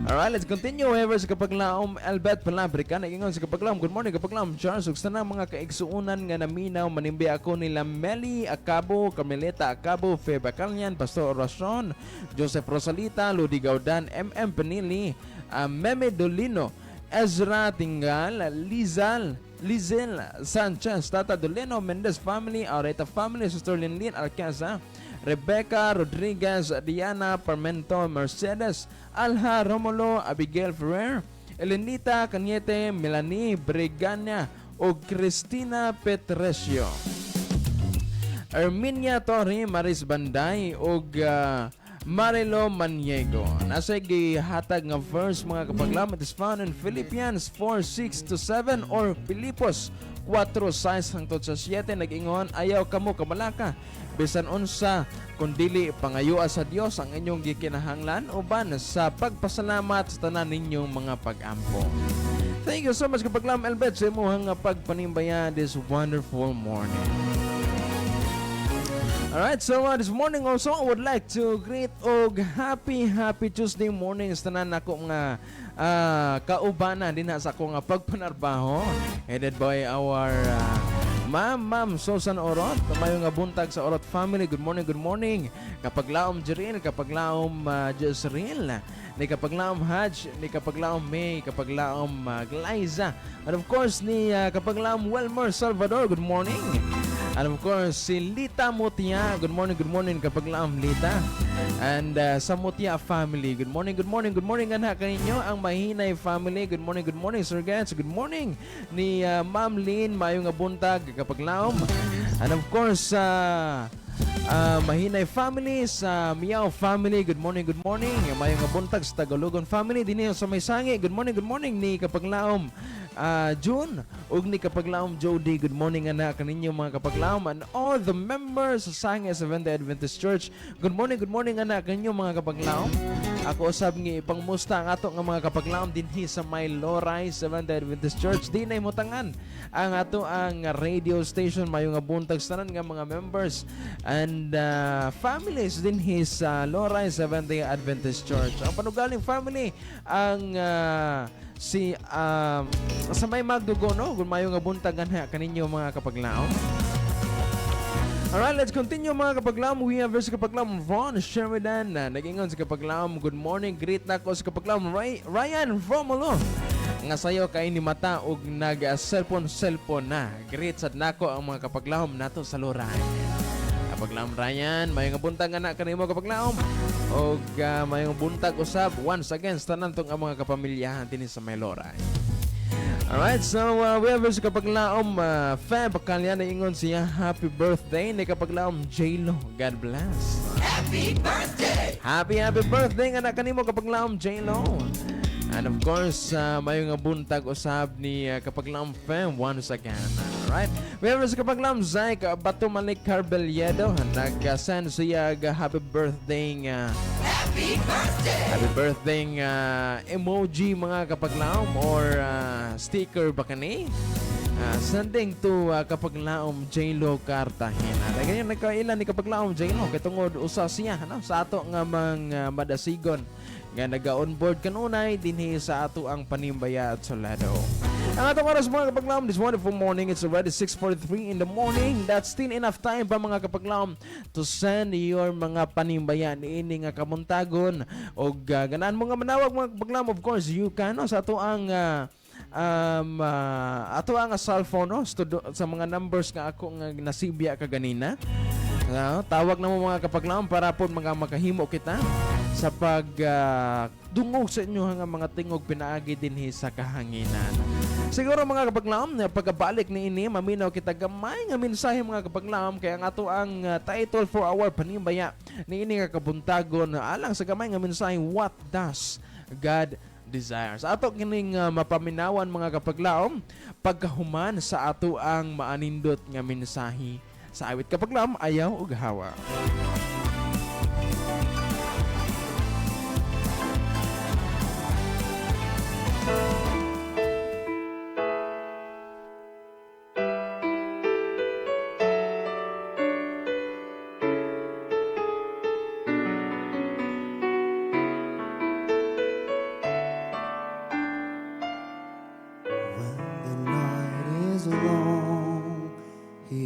Alright, let's continue. However, sa kapaglaom Albert Palabrica, nag-ingon sa kapaglaom, good morning kapaglaom Charles. Ug sana mga kaigsuunan nga naminaw manimbi ako nila Meli Acabo, Carmelita Acabo, Fe Bacalian, Pastor Oracion, Joseph Rosalita, Ludi Gaudan, MM Penili, Meme Dolino, Ezra Tingal, Lizel Sanchez, Tata Dolino, Mendez family, Aureta family, Sister Linlin Alcanza, Rebecca Rodriguez, Diana Parmento, Mercedes, Alha Romulo, Abigail Ferrer, Elenita Cañete, Melanie Bregania o Cristina Petresio, Erminia Torre, Maris Banday o Marilo Maniego. Nasa gihatag nga verse mga kapaglaom, it is found in Philippians 4:6-7 or Pilipos 4:6 hangtod sa 7. Nag-ingon, ayaw kamo kamalaka bisan unsa kundili pangayua sa Dios ang inyong gikinahanglan uban sa pagpasalamat sa tanan ninyong mga pag-ampo. Thank you so much kapaglaom Elbet sa imuhang pagpanimbaya this wonderful morning. Alright, so this morning also I would like to greet og happy Tuesday morning sa tanan nako nga kaubana din sa akong pagpanarbaho, headed by our Ma'am Susan Orot, mayo nga buntag sa Orot family. Good morning. Kapaglaom Jeril, kapaglaom Jezreel, ni kapaglaom Haj, ni kapaglaom May, kapaglaom Glyza, and of course ni kapaglaom Welmer Salvador. Good morning. And of course, si Lita Mutia. Good morning kapaglaom Lita. And sa Mutia family. Good morning anak kaninyo ang Mahinay family. Good morning Sir Gans. Good morning ni Ma'am Lynn, mayong buntag kapaglaom. And of course, Mahinay family, sa Miao family. Good morning. Mayong buntag sa Tagalogon family. Dinhi sa Maysangi. Good morning ni kapaglaom June ug ni kapaglaom Jody. Good morning anak kaninyo mga kapaglaom and all the members sa Sangi Seventh-day Adventist Church. Good morning anak kaninyo mga kapaglaom. Ako usab nga ipangmusta ang ato nga mga kapaglaom dinhi sa May Loray Seventh-day Adventist Church. Di na imutangan ang ato ang radio station mayo nga buntag sa tanan nga mga members and families dinhi sa Loray Seventh-day Adventist Church. Ang panugaling family ang si sa may Magdugono, kung mayo nga buntagan kaninyo mga kapaglaom. Alright, let's continue mga kapaglaom. We have verse kapaglaom Ron Sheridan. Nag-ingon sa kapaglaom, good morning. Greet na ko sa kapaglaom Ryan Romulo. Nga sayo kay ni mata og nag-cellphone na. Greet sad nako ang mga kapaglaom nato sa Loray. Kapaglaom Ryan, mayong buntag anak kanimo kapaglaom. Og mayong buntag usab once again sa tanan tong mga kapamilyahan dinhi sa Loray. Alright, so we have verse kapaglaom Feb Bacalian na ingon siya happy birthday ni kapaglaom J-Lo. God bless. Happy birthday! Happy birthday nga anak kanimo kapaglaom J-Lo. And of course, mayong buntag usab ni kapaglaom Fem once again. Alright, we have sa kapaglaom Zaik Batumalik Carbeliedo. Nag-send siya happy birthday Happy birthday emoji mga kapaglaom or sticker ba kani? Sending to kapaglaom J-Lo Cartagena. Ganyan nagkailan ni kapaglaom J-Lo kay tungod usa siya sa ato nga mga madasigon nga naga-onboard kanunay dinhi sa ato ang Panimbaya at Solado. Ang atong oras mga kapaglaom this wonderful morning, it's already 6:43 in the morning. That's still enough time pa mga kapaglaom to send your mga panimbaya niini nga kamuntagon o ganaan mo nga manawag mga kapaglaom. Of course, you can sa ato ang ato ang cellphone no? Sa mga numbers nga ako nga nasibya kaganina. Tawag na mo mga kapaglaom para po mga makahimo kita sa pag dungog sa inyo nga mga tingog pinaagi dinhi sa kahanginan. Siguro mga kapaglaom, pagkabalik ni ini, maminaw kita gamay nga mensahe mga kapaglaom kaya nga ato ang title for our panimbaya ni ini nga kabuntagon alang sa gamay nga mensahe, what does God desires? Ato kining mapaminawan mga kapaglaom pagkahuman sa ato ang maanindot nga mensahe sa awit kapaglaom ayaw ug hawa.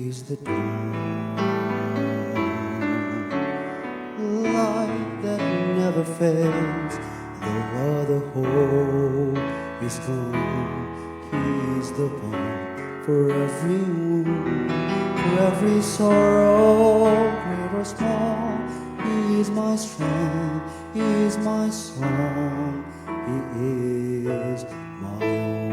is the dawn, light that never fails, though other hope is gone. He is the balm for every wound, for every sorrow, great or small. He is my strength, He is my song, He is my all.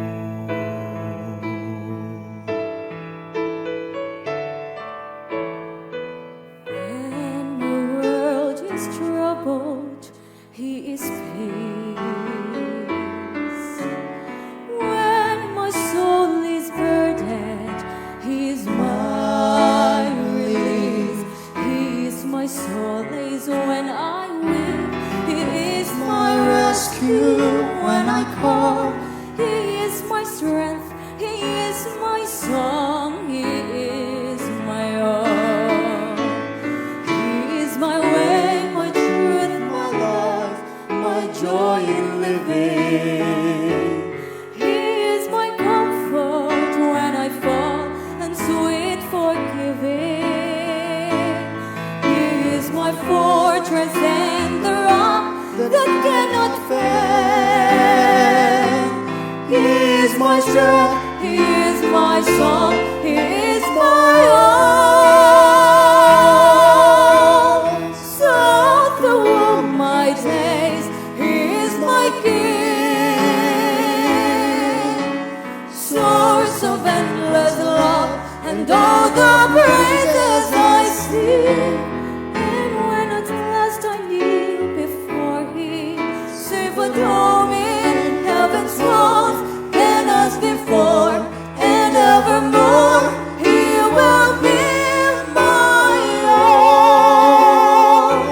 When the world is troubled, He is peace. When my soul is burdened, He is my release. He is my solace when I weep. He is my rescue when I call. He is my strength. He is my song. He is my all. He is my way, my truth, my life, my joy in living. He is my comfort when I fall and sweet forgiving. He is my fortress and the rock that cannot fail. He is my strength, He is my song, He is my all. So through my days, He is my King, source of endless love and all the praises I sing. And when at last I kneel before Him, safe at home in heaven's halls, then as before and evermore, He will be my all.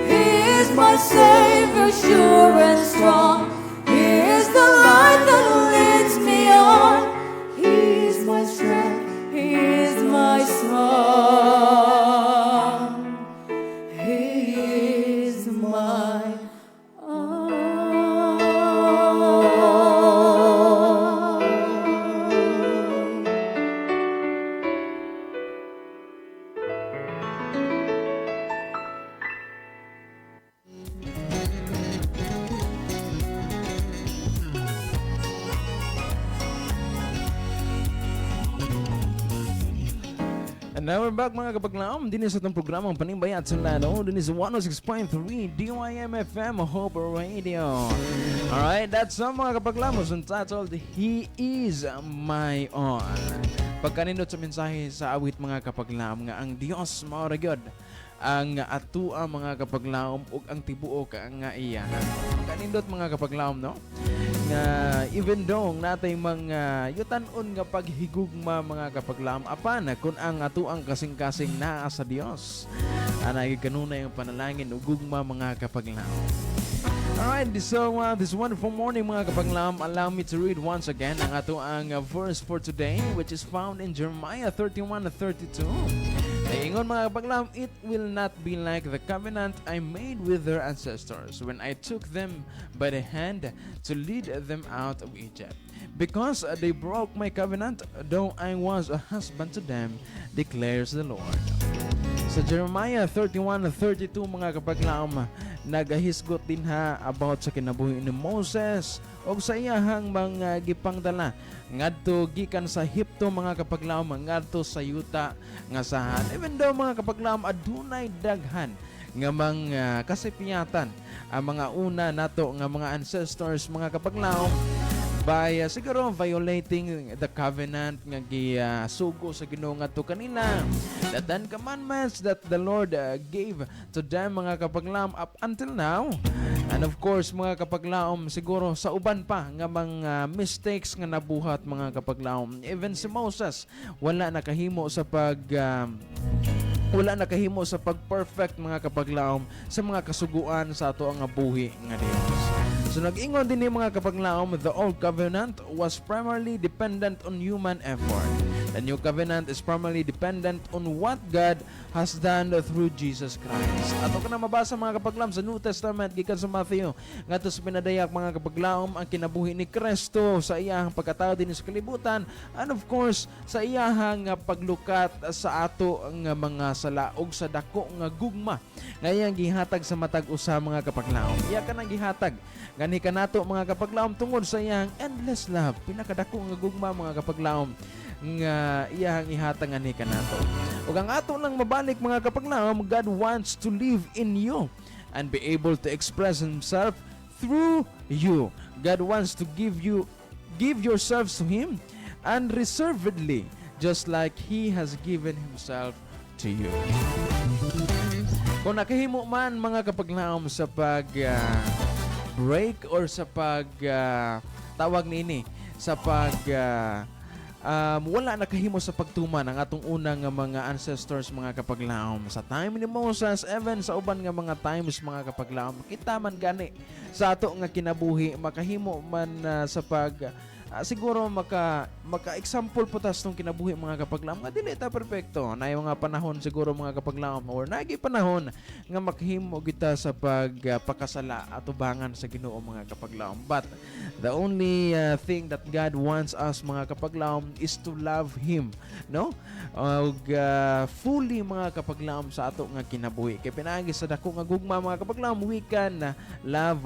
He is my Savior, sure and strong. He is the light that leads me on. He is my strength, He is my song. He is my all. And now we're back mga kapaglaom. Din sa itong programang Panimbayat sa Lano. Din sa 106.3 DYM-FM Hope Radio. Alright, that song mga kapaglaom was entitled He Is My All. Pagkanindot sa mensahe sa awit mga kapaglaom nga ang Dios mauragyod ang atua mga kapaglaom ug ang tibuok nga iya. Kanindot mga kapaglaom no? Nga even though natay mga yutan-on nga paghigugma mga kapaglaom apan kun ang atuang kasing-kasing naa sa Dios. Anay kanunay ang panalangin ug gugma mga kapaglaom. Alright, so this wonderful morning mga kapaglaom, allow me to read once again ang ato ang verse for today, which is found in Jeremiah 31:32. Ingon mga kapaglaom, it will not be like the covenant I made with their ancestors when I took them by the hand to lead them out of Egypt. Because they broke my covenant, though I was a husband to them, declares the Lord. Sa Jeremiah 31:32 mga kapaglaom, nagahisgot din ha about sa kinabuhi ni Moses o sa iyahang mga gipangdala ngadto gikan sa Ehipto mga kapaglaom ngadto sa yuta nga sahan. Even though mga kapaglaom adunay daghan nga mga kasipiyatan ang mga una nato nga mga ancestors mga kapaglaom by siguro violating the covenant nga gisugo sa Ginoo ngadto kanila, the 10 commandments that the Lord gave to them mga kapaglaom up until now. And of course mga kapaglaom siguro sa uban pa nga mga mistakes nga nabuhat mga kapaglaom. Even si Moses wala nakahimo sa pag-perfect mga kapaglaom sa mga kasuguan sa ato ang buhi nga Dios. So nag-ingon din ni mga kapaglaom, the old covenant was primarily dependent on human effort. The new covenant is primarily dependent on what God has done through Jesus Christ. Ato ka na mabasa mga kapaglaom sa New Testament gikan sa Matthew ngadto sa pinadayak mga kapaglaom ang kinabuhi ni Kristo sa iyang pagkatao din sa kalibutan, and of course sa iyang paglukat sa ato nga mga sala ug sa dako nga gugma nga iyang gihatag sa matag usa mga kapaglaom. Iya ka nang gihatag gani kanato mga kapaglaom tungod sa iyang endless love, pinakadako nga gugma mga kapaglaom nga iyang ihatag ani kanato. Ug ang ato lang mabalik mga kapaglaom, God wants to live in you and be able to express himself through you. God wants to give yourselves to him unreservedly, just like he has given himself to you. Kung nakahimo man mga kapaglaom sa pag break or sa pag tawag nini sa pag wala nakahimo sa pagtuman ang atong unang mga ancestors mga kapaglaom sa time ni Moses, even sa uban nga mga times mga kapaglaom, kita man gani sa ato nga kinabuhi makahimo man sa pag siguro maka-example po tas tong kinabuhi mga kapaglaom nga dili ta perpekto na mga panahon siguro mga kapaglaom or nagi panahon nga makahimo kita sa pagpakasala atubangan sa Ginoo mga kapaglaom, but the only thing that God wants us mga kapaglaom is to love him, no? Ug fully mga kapaglaom sa ato nga kinabuhi kay pinaagi sa dako nga gugma mga kapaglaom, we can love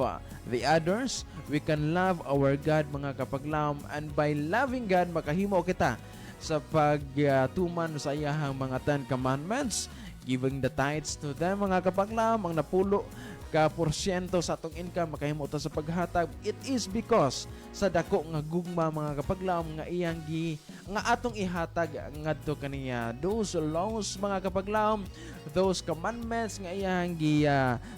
the others, we can love our God mga kapaglaom, and by loving God makahimo kita sa pagtuman sa iyahang mga 10 commandments, giving the tithes to them mga kapaglaom, ang napulo ka porsyento sa atong income makahimo ta sa paghatag. It is because sa dako nga gugma mga kapaglaom nga iyang nga atong ihatag ngadto kaniya those laws mga kapaglaom, those commandments nga iyang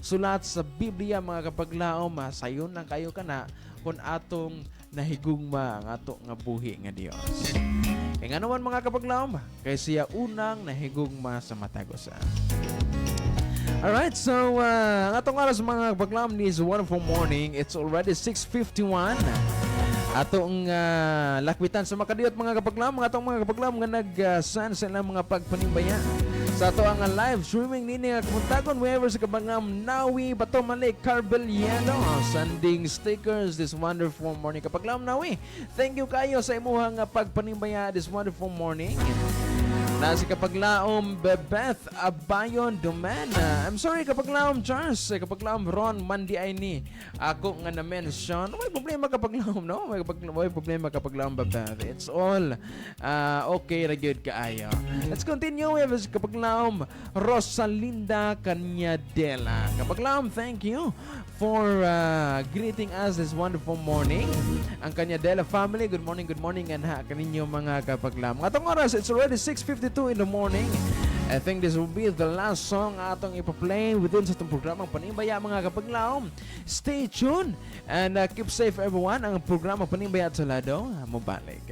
sulat sa Biblia mga kapaglaom, sayon lang kayo kana kun atong nahigugma ang ato nga buhi nga Dios. Kaya nga naman mga kapaglaom, kay siya unang nahigugma sa matagosan. Alright, so ang atong oras mga kapaglaom is wonderful morning. It's already 6:51. Atong lakwitan sa makadiyot mga kapaglaom, atong mga kapaglaom nga nag-send sa ilang mga pagpanimbaya sa ato ang live streaming nini nga kumuntagon wherever sa Kabangam, Nawi, Bato Malik, Carbeliano, sending stickers this wonderful morning. Kapaglaom Nawi, thank you kayo sa imuhang pagpanimbaya this wonderful morning. Na si kapaglaom Beth Abayon Dumena. I'm sorry kapaglaom Charles, kapaglaom Ron Mandi ay ni ako nga na-mention. May problema kapaglaom, no? May problema kapaglaom Beth. It's all okay ra gyud kaayo. Let's continue with kapaglaom Rosalinda Canyadela. Kapaglaom, thank you for greeting us this wonderful morning. Ang Canyadela family, good morning and kaninyo mga kapaglaom. Atong oras, it's already 6:52 in the morning. I think this will be the last song atong ipa-play within sa itong programang Panimbaya mga kapaglaom. Stay tuned and keep safe everyone. Ang programang Panimbaya at Salado, mabalik.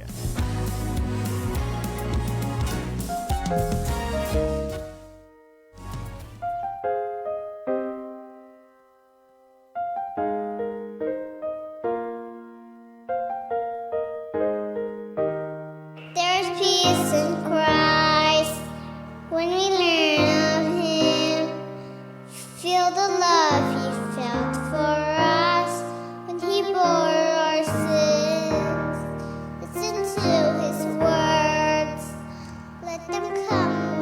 There's peace in Christ when we learn of Him. Feel the love He felt for us when He bore our sins. Listen to His words, let them come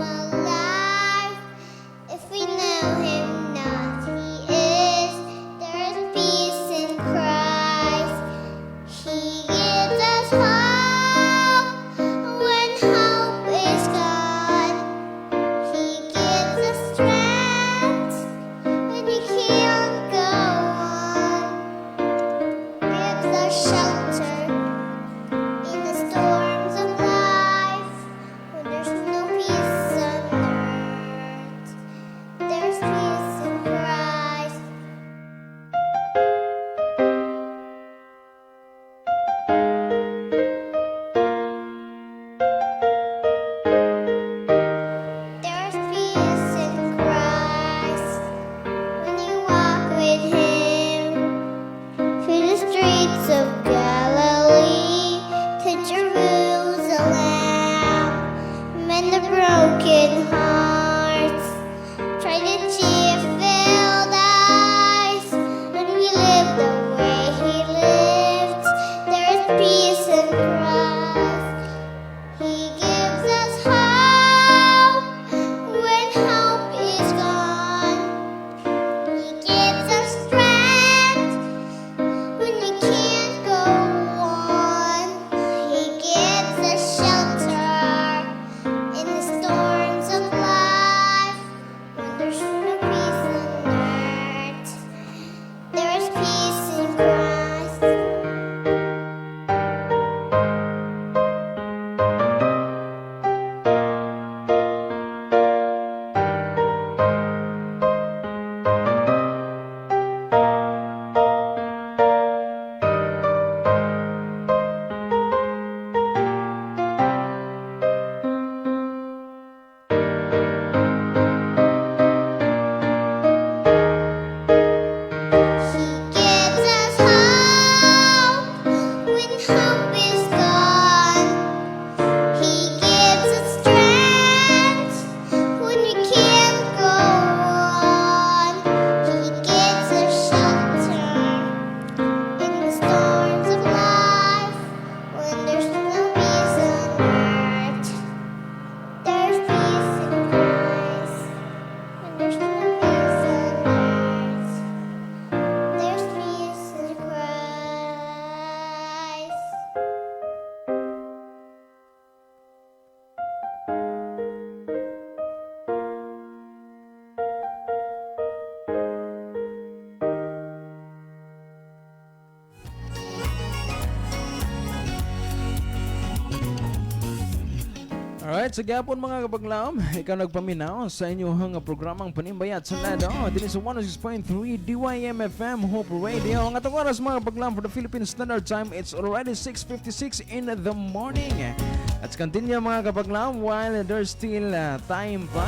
Alright, sa gapon mga kapaglaom, ikaw nagpaminaw sa inyong programang Panimbayat sa Lado. Din sa 106.3 DYM-FM Hope Radio. Ang atong oras mga kapaglaom for the Philippine Standard Time, it's already 6:56 in the morning. Let's continue mga kapaglaom while there's still time pa.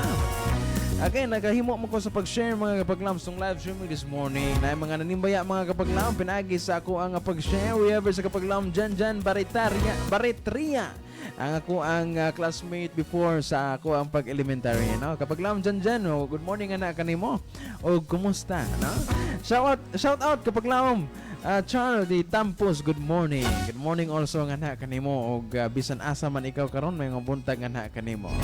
Okay, nakahimo mo ko sa pag-share mga kapaglaom sa live streaming this morning. Na mga nanimbaya mga kapaglaom, pinagi sa ako ang pag-share. We have sa kapaglaom Jan Baretria. Ang ako ang classmate before sa ako ang pag-elementary, no? Kapag lang dyan, oh, good morning anak kanimo. O kumusta, no? Shout out kapag lang Charles di Tampos, good morning. Good morning also ang anak kanimo og bisan asa man ikaw karon may nga buntag anak kanimo.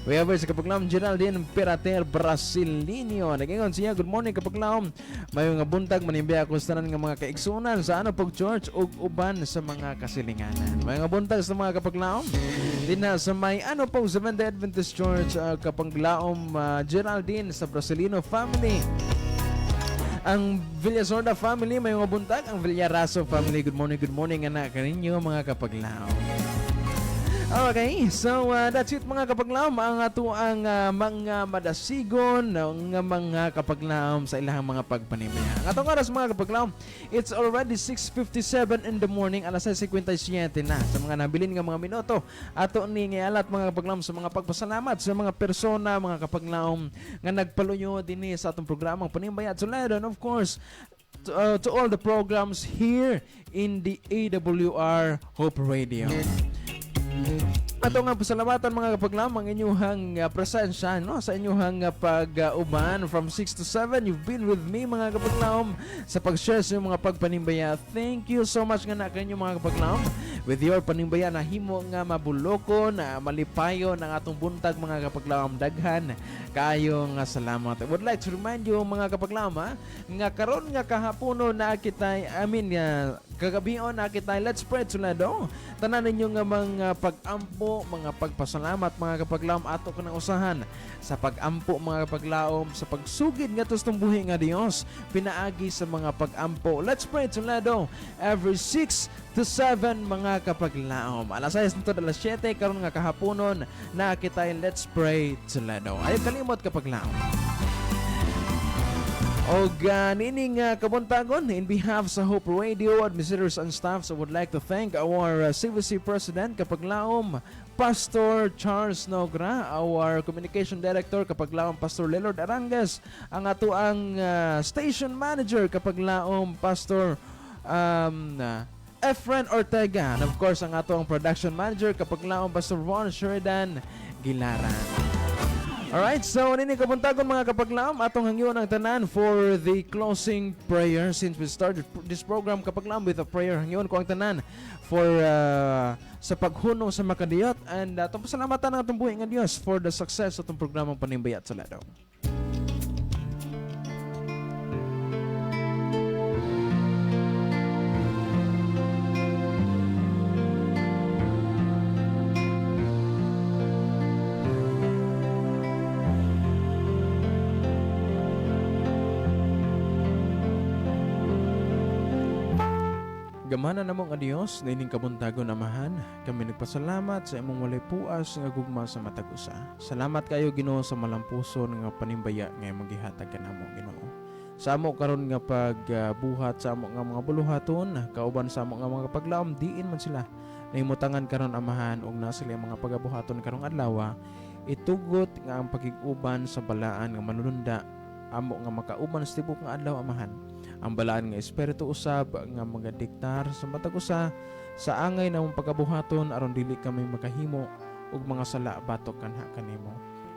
We have sa kapaglaom Geraldine Perater Brasilinio. Nagingon siya, good morning kapaglaom. May nga buntag manimbiya ako sa tanan nga mga kaigsunan sa ano pag church ug uban sa mga kasilinganan. May nga buntag sa mga kapaglaom. Din sa may ano po Seventh-day Adventist Church kapaglaom Geraldine sa Brasilino family. Ang Villasorda family may nga buntag, ang Villaraso family. Good morning anak kaninyo mga kapaglaom. Okay, so that's it mga kapaglaom. Ang ato ang mga madasigon ng mga kapaglaom sa ilang mga pagpanimaya. Ang atong oras mga kapaglaom, it's already 6:57 in the morning, alas 6:57 na. Sa mga nabilin nga mga minuto, ato ni ngayalat mga kapaglaom sa mga pagpasalamat sa mga persona, mga kapaglaom nga nagpaluyo dinhi sa atong programang Panimbayat sa Lado. And of course, to all the programs here in the AWR Hope Radio. Ato nga pasalamatan mga kapaglaom ang inyong presensya, no? Sa inyong pag-uban from 6 to 7. You've been with me mga kapaglaom sa pag-share sa mga pagpanimbaya. Thank you so much nga na kanyo mga kapaglaom. With your panimbaya na himo nga mabuloko na malipayo ng atong buntag mga kapaglaom. Daghan kayo nga salamat. I would like to remind you mga kapaglaom nga karon nga kahapono na kita kagabion na kita let's pray to Lado. Tanan ninyo nga mga pag-ampo, mga pagpasalamat mga kapaglaom ato kanang usahan sa pag-ampo mga kapaglaom sa pagsugid nga tos buhi nga Dios pinaagi sa mga pag-ampo. Let's pray to Lado every 6 to 7 mga kapaglaom. Alas 6 to alas 7 karon nga kahaponon na kita let's pray to Lado. Ay kalimot kapaglaom. O nining kabuntagon, in behalf sa Hope Radio administrators and staffs, I would like to thank our CVC President kapaglaom Pastor Charles Nogra, our Communication Director kapaglaom Pastor Lelord Arangas, ang ato ang Station Manager kapaglaom Pastor Efren Ortega, and of course ang ato ang Production Manager kapaglaom Pastor Ron Sheridan Gilaran. Alright, so nini kabuntagon mga kapaglaom, atong hangyo ang tanan for the closing prayer since we started this program kapaglaom with a prayer. Hangyon ko ang tanan for sa paghunong sa makadiyot and atong pasalamatan ng atong buhi nga Dios for the success sa atong programang Panimbayat sa Lado. Gamana namong Dios na ining kabuntagon amahan, kami nagpasalamat sa imong walay puas nga gugma sa matag usa. Salamat kayo Ginoo sa malampuson nga panimbaya nga imong gihatag kanamo Ginoo. Sa amo karon nga pagbuhat sa amo nga mga buluhaton, kauban sa amo nga mga paglaom diin man sila. Nahimutangan karon amahan og na sila mga pagabuhaton karong adlaw, itugot nga ang pagig-uban sa balaan nga manununda amo nga makauban sa tibok nga adlaw amahan. Ang balaan nga espiritu usab nga magadiktar sa matag usa sa angay namong pagabuhaton aron dili kami makahimo og mga sala batok kanha kanimo.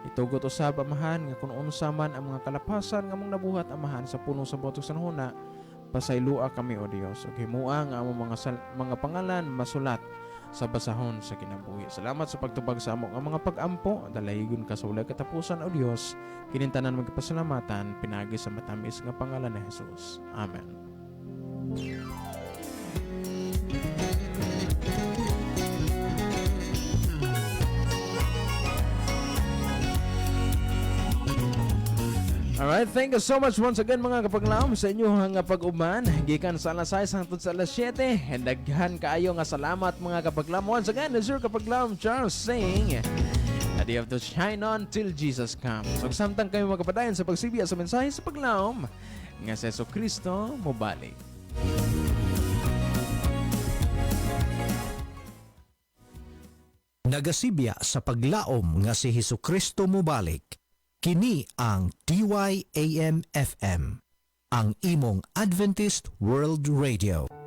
Itugot usab amahan nga kun unsa man ang mga kalapasan nga mong nabuhat amahan sa puno sa botok sa nahuna, pasaylua kami o Dios ug himuang ang among mga pangalan masulat sa basahon sa kinabuhi. Salamat sa pagtubag sa among mga pag-ampo. Dalahigon ka sa walay katapusan o Dios. Kinintanan magpasalamatan pinagi sa matamis nga pangalan ni Jesus. Amen. Alright, thank you so much once again mga kapaglaom sa inyo nga pag-uman. Gikan sa alas 6 hangtod sa alas 7. And daghan kaayo nga salamat mga kapaglaom. Once again, this is your kapaglaom Charles saying, that you have to shine on till Jesus comes. So samtang kayo magkapadayon sa pagsibiya sa mensahe sa paglaom nga si Jesu Kristo mobalik. Nagasibya sa paglaom nga si Hesukristo mobalik. Kini ang DYAM FM, ang imong Adventist World Radio.